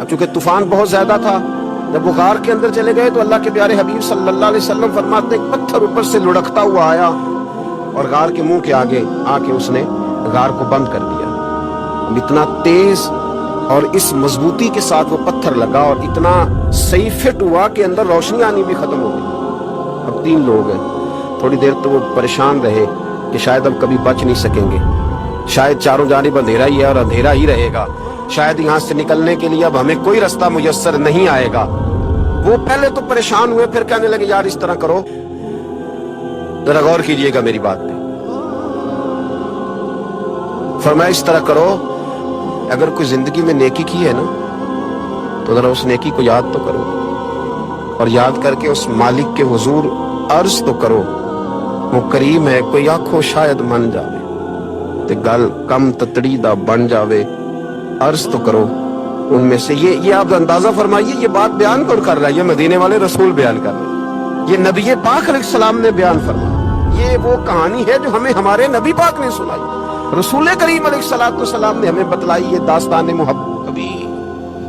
اب چونکہ طوفان بہت زیادہ تھا، جب وہ غار کے اندر چلے گئے تو اللہ کے پیارے حبیب صلی اللہ علیہ وسلم فرماتے ہیں ایک پتھر اوپر سے لڑکتا ہوا آیا اور غار کے منہ کے آگے آ کے اس نے غار کو بند کر دیا۔ اتنا تیز اور اس مضبوطی کے ساتھ وہ پتھر لگا اور اتنا صحیح فٹ ہوا کہ اندر روشنی آنی بھی ختم ہو گئی۔ اب 3 لوگ ہیں، تھوڑی دیر تو وہ پریشان رہے کہ شاید اب کبھی بچ نہیں سکیں گے، شاید چاروں جانب اندھیرا ہی ہے اور اندھیرا ہی رہے گا، شاید یہاں سے نکلنے کے لیے اب ہمیں کوئی رستہ میسر نہیں آئے گا۔ وہ پہلے تو پریشان ہوئے، پھر کہنے لگے یار اس طرح کرو، ذرا غور کیجئے گا میری بات پہ۔ فرمایا اس طرح کرو، اگر کوئی زندگی میں نیکی کی ہے نا تو ذرا اس نیکی کو یاد تو کرو، اور یاد کر کے اس مالک کے حضور عرض تو کرو، وہ کریم ہے، کوئی آنکھوں شاید من جاوے تے گل کم تتڑی دا بن جاوے، عرض تو کرو ان میں سے۔ یہ آپ اندازہ فرمائیے، یہ بات بیان کون کر رہا ہے؟ یہ مدینے والے رسول بیان کر رہے ہیں، یہ نبی پاک علیہ السلام نے بیان فرمایا۔ یہ وہ کہانی ہے جو ہمیں ہمارے نبی پاک نے سنائی، رسول کریم علیہ السلام نے ہمیں بتلائی، یہ داستان محبت۔ کبھی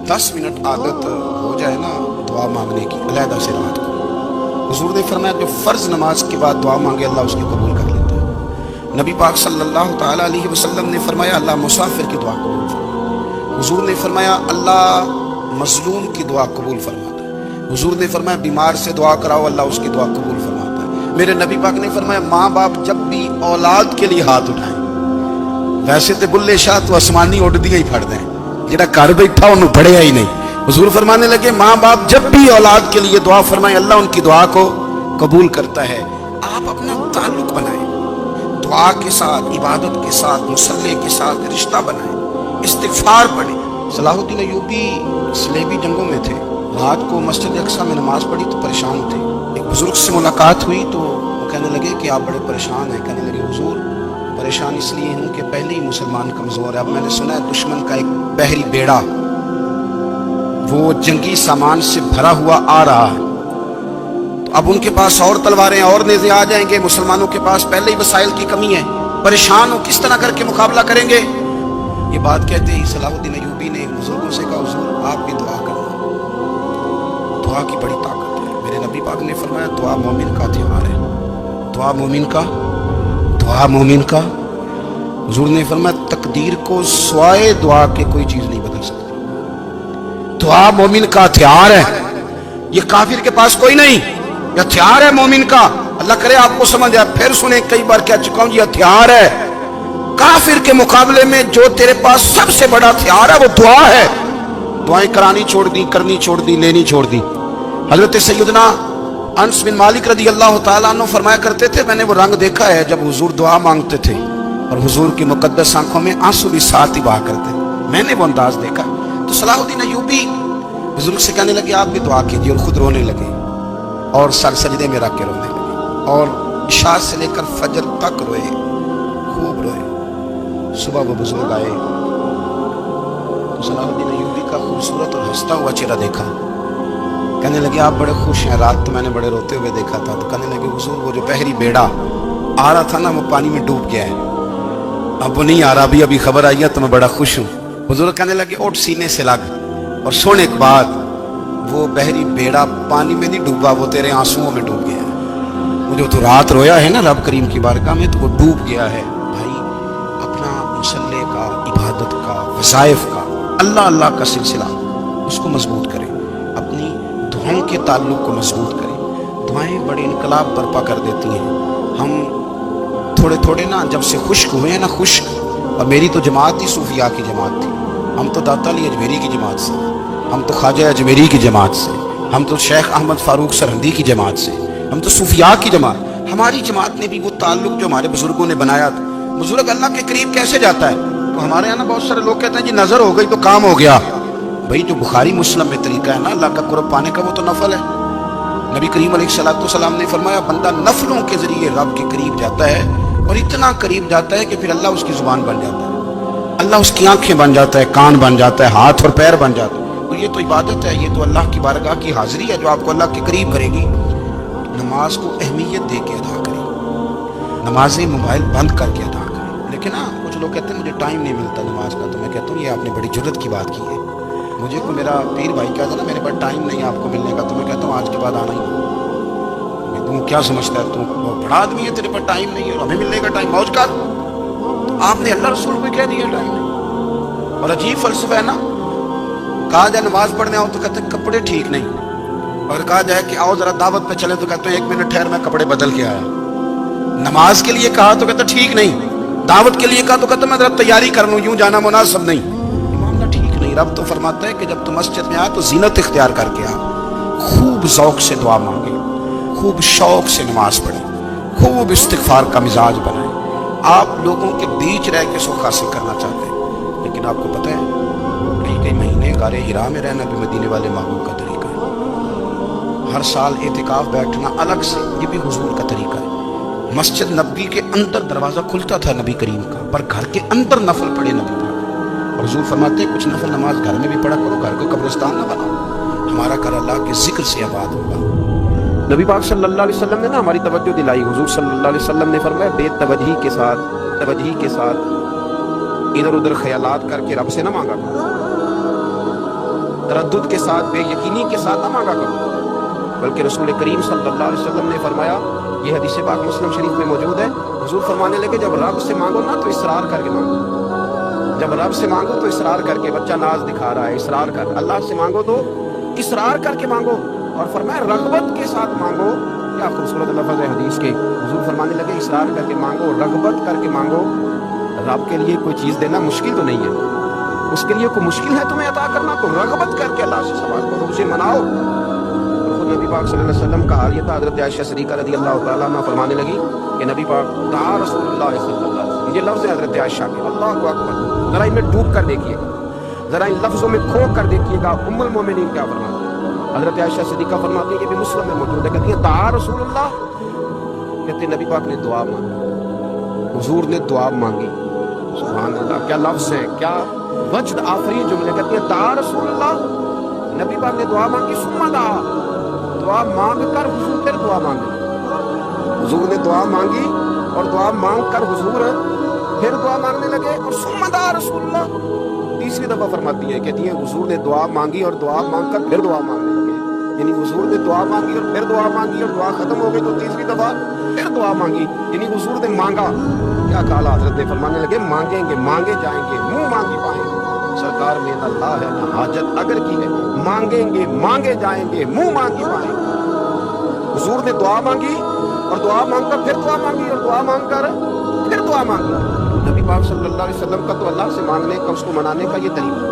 10 منٹ عادت ہو جائے نا دعا مانگنے کی علیحدہ سے رات کو، حضور نے فرمایا جو فرض نماز کے بعد دعا مانگے اللہ اس کی قبول کر لیتا ہے۔ نبی پاک صلی اللہ تعالی علیہ وسلم نے فرمایا اللہ مسافر کی دعا قبول فرماتا ہے۔ حضور نے فرمایا اللہ مظلوم کی دعا قبول فرماتا ہے۔ حضور نے فرمایا بیمار سے دعا کراؤ اللہ اس کی دعا قبول فرماتا ہے۔ میرے نبی پاک نے فرمایا ماں باپ جب بھی اولاد کے لیے ہاتھ اٹھائیں، ویسے تے بلے شاہ تو آسمانی اڈدیاں ہی پھڑ دیں، جڑا گھر بیٹھا انہوں پڑھیا ہی نہیں۔ حضور فرمانے لگے ماں باپ جب بھی اولاد کے لیے دعا فرمائیں اللہ ان کی دعا کو قبول کرتا ہے۔ آپ اپنا تعلق بنائیں، دعا کے ساتھ، عبادت کے ساتھ، مصلی کے ساتھ رشتہ بنائیں، استغفار پڑھیں۔ صلاح الدین ایوبی صلیبی جنگوں میں تھے، رات کو مسجد اقصی میں نماز پڑھی تو پریشان تھے۔ ایک بزرگ سے ملاقات ہوئی تو وہ کہنے لگے کہ آپ بڑے پریشان ہیں۔ کہنے لگے حضور پریشان اس لیے ہوں کہ پہلے ہی مسلمان کمزور ہے، اب میں نے سنا ہے دشمن کا ایک بحری بیڑا وہ جنگی سامان سے بھرا ہوا آ رہا ہے، تو اب ان کے پاس اور تلواریں اور نیزے آ جائیں گے، مسلمانوں کے پاس پہلے ہی وسائل کی کمی ہے، پریشان ہو کس طرح کر کے مقابلہ کریں گے؟ یہ بات کہتے ہی صلاح الدین ایوبی نے بزرگوں سے کہا حضور آپ بھی دعا کرنا، دعا کی بڑی طاقت ہے۔ میرے نبی پاک نے فرمایا دعا مومن کا ہتھیار ہے، دعا مومن کا، دعا مومن کا۔ حضور نے فرمایا تقدیر کو سوائے دعا کے کوئی چیز نہیں بدل سکتی، دعا مومن کا ہتھیار ہے، یہ کافر کے پاس کوئی نہیں، یہ ہتھیار ہے مومن کا۔ اللہ کرے آپ کو سمجھ آئے، پھر سنیں کئی بار کہہ چکا ہوں یہ ہتھیار ہے، کافر کے مقابلے میں جو تیرے پاس سب سے بڑا ہتھیار ہے وہ دعا ہے۔ دعائیں کرانی چھوڑ دی، کرنی چھوڑ دی، لینی چھوڑ دی۔ حضرت سیدنا انس بن مالک رضی اللہ تعالیٰ عنہ فرمایا کرتے تھے میں نے وہ رنگ دیکھا ہے جب حضور دعا مانگتے تھے اور حضور کی مقدس آنکھوں میں آنسو بھی ساتھ ہی بہا کرتے، میں نے وہ انداز دیکھا۔ تو صلاح الدین ایوبی بزرگ سے کہنے لگے آپ بھی دعا کیجیے، اور خود رونے لگے اور سر سجدے میں رکھ کے رونے لگے، اور عشاء سے لے کر فجر تک روئے، خوب روئے۔ صبح وہ بزرگ آئے تو صلاح الدین ایوبی کا خوبصورت اور ہنستا ہوا چہرہ دیکھا، کہنے لگے آپ بڑے خوش ہیں، رات تو میں نے بڑے روتے ہوئے دیکھا تھا۔ تو کہنے لگے حضور وہ جو بحری بیڑا آ رہا تھا نا وہ پانی میں ڈوب گیا ہے، اب وہ نہیں آ رہا، ابھی خبر آئی ہے تو میں بڑا خوش ہوں۔ حضور کہنے لگے اٹھ سینے سے لگ اور سن ایک بات، وہ بحری بیڑا پانی میں نہیں ڈوبا، وہ تیرے آنسوؤں میں ڈوب گیا ہے۔ وہ جو تو رات رویا ہے نا رب کریم کی بارگاہ میں تو وہ ڈوب گیا ہے۔ بھائی اپنا مصلی کا، عبادت کا، وظائف کا، اللہ اللہ کا سلسلہ اس کو مضبوط کریں، اپنی دعاؤں کے تعلق کو مضبوط کریں۔ دعائیں بڑے انقلاب برپا کر دیتی ہیں۔ ہم تھوڑے تھوڑے نا جب سے خشک ہوئے ہیں نا، خشک، اور میری تو جماعت ہی صوفیاء کی جماعت تھی، ہم تو داتا علی اجمیری کی جماعت سے، ہم تو خواجہ اجمیری کی جماعت سے، ہم تو شیخ احمد فاروق سرہندی کی جماعت سے، ہم تو صوفیاء کی جماعت۔ ہماری جماعت نے بھی وہ تعلق جو ہمارے بزرگوں نے بنایا تھا۔ بزرگ اللہ کے قریب کیسے جاتا ہے؟ تو ہمارے یہاں نا بہت سارے لوگ کہتے ہیں جی نظر ہو گئی تو کام ہو گیا۔ بھائی جو بخاری مسلم میں طریقہ ہے نا اللہ کا قرب پانے کا وہ تو نفل ہے۔ نبی کریم علیہ السلام نے فرمایا بندہ نفلوں کے ذریعے رب کے قریب جاتا ہے، اور اتنا قریب جاتا ہے کہ پھر اللہ اس کی زبان بن جاتا ہے، اللہ اس کی آنکھیں بن جاتا ہے، کان بن جاتا ہے، ہاتھ اور پیر بن جاتا ہے۔ اور یہ تو عبادت ہے، یہ تو اللہ کی بارگاہ کی حاضری ہے جو آپ کو اللہ کے قریب کرے گی۔ نماز کو اہمیت دے کے ادا کریں، نمازیں موبائل بند کر کے ادا کریں۔ لیکن ہاں کچھ لوگ کہتے ہیں مجھے ٹائم نہیں ملتا نماز کا، تو میں کہتا ہوں یہ آپ نے بڑی جرت کی بات کی ہے۔ مجھے کو میرا پیر بھائی کہتا نا میرے پاس ٹائم نہیں ہے آپ کو ملنے کا، تو میں کہتا ہوں آج کے بعد آنا ہی نہیں۔ تم کیا سمجھتا ہے، تم بڑا آدمی ہے، تیرے پاس ٹائم نہیں ہے اور ہمیں ملنے کا ٹائم موج کر۔ آپ نے اللہ رسول کو کہہ دیا ٹائم نہیں۔ اور عجیب فلسفہ ہے نا، کہا جائے نماز پڑھنے آؤ تو کہتے ہیں کپڑے ٹھیک نہیں، اور کہا جائے کہ آؤ ذرا دعوت پہ چلے تو کہتے ہیں 1 منٹ ٹھہر میں کپڑے بدل کے آیا۔ نماز کے لیے کہا تو کہتے ٹھیک نہیں، دعوت کے لیے کہا تو کہتے میں ذرا تیاری کر لوں، یوں جانا مناسب نہیں۔ معاملہ ٹھیک نہیں۔ رب تو فرماتا ہے کہ جب تم مسجد میں آئے تو زینت اختیار کر کے آ، خوب ذوق سے دعا مانگے، خوب شوق سے نماز پڑھیں، خوب استغفار کا مزاج بنائیں۔ آپ لوگوں کے بیچ رہ کے سکھ حاصل کرنا چاہتے ہیں، لیکن آپ کو پتہ ہے کئی مہینے غار حرا میں رہنا بھی مدینے والے محبوب کا طریقہ ہے۔ ہر سال اعتکاف بیٹھنا الگ سے، یہ بھی حضور کا طریقہ ہے۔ مسجد نبی کے اندر دروازہ کھلتا تھا نبی کریم کا، پر گھر کے اندر نفل پڑھے نبی پاک۔ اور حضور فرماتے ہیں کچھ نفل نماز گھر میں بھی پڑھا کرو، گھر کو قبرستان نہ بناؤ، ہمارا گھر اللہ کے ذکر سے آباد ہوگا۔ نبی پاک صلی اللہ علیہ وسلم نے نا ہماری توجہ دلائی۔ حضور صلی اللہ علیہ وسلم نے فرمایا بے توجہی کے ساتھ ادھر ادھر خیالات کر کے رب سے نہ مانگا کرو، تردد کے ساتھ بے یقینی کے ساتھ نہ مانگا کرو، بلکہ رسول کریم صلی اللہ علیہ وسلم نے فرمایا، یہ حدیث پاک مسلم شریف میں موجود ہے، حضور فرمانے لگے جب رب سے مانگو نا تو اصرار کر کے مانگو، جب رب سے مانگو تو اصرار کر کے، بچہ ناز دکھا رہا ہے اصرار کر، اللہ سے مانگو تو اصرار کر کے مانگو، اور فرمایا رغبت کے ساتھ مانگو۔ کیا خوبصورت لفظ ہے حدیث کے، حضور فرمانے لگے اصرار کر کے مانگو، رغبت کر کے مانگو۔ رب کے لیے کوئی چیز دینا مشکل تو نہیں ہے، اس کے لیے کوئی مشکل ہے تمہیں عطا کرنا، تو رغبت کر کے اللہ سے سوال کرو، اسے مناؤ۔ خود نبی پاک صلی اللہ علیہ وسلم کا حال یہ تھا، حضرت عائشہ صدیقہ رضی اللہ تعالیٰ عنہ فرمانے لگی کہ نبی پاک دعا رسول اللہ صلی اللہ علیہ وسلم، یہ لفظ ہے حضرت عائشہ کے، اللہ اکبر، ذرا ان میں ڈوب کر دیکھیے گا، ذرا ان لفظوں میں کھو کر دیکھیے گا ام المومنین کیا فرماتی ہے۔ حضرت عائشہ صدیقہ فرماتی ہے، یہ بھی مسلم میں موجود ہے، کہتی ہے دعا رسول اللہ، کہتے ہیں نبی پاک نے دعا مانگی، حضور نے دعا مانگی، سبحان اللہ، کیا لفظ ہے، کیا وجد آفری جملے، کہتی ہے دعا رسول اللہ، نبی پاک نے دعا مانگی، ثم دعا، دعا مانگ کر حضور پھر دعا مانگی، حضور نے دعا مانگی اور دعا مانگ کر حضور پھر دعا مانگنے لگے، اور ثم دعا رسول اللہ، تیسری دفعہ فرماتی ہے، کہتی ہے حضور نے دعا مانگی اور دعا مانگ کر پھر دعا مانگنے لگے، یعنی حضور نے دعا مانگی اور پھر دعا مانگی، اور دعا ختم ہو گئی تو تیسری دفعہ پھر دعا مانگی، یعنی حضور نے مانگا، کیا کہا حضرت نے فرمانے لگے مانگیں گے مانگے جائیں گے، منہ مانگی پائیں گے، سرکار میں اللہ ہے نہ حاجت اگر کی ہے، مانگیں گے مانگے جائیں گے، منہ مانگی پائیں گے۔ حضور نے دعا مانگی اور دعا مانگ کر پھر دعا مانگی، اور دعا مانگ کر پھر دعا مانگی۔ نبی پاک صلی اللہ علیہ وسلم کا تو اللہ سے مانگنے کا، اس کو منانے کا یہ طریقہ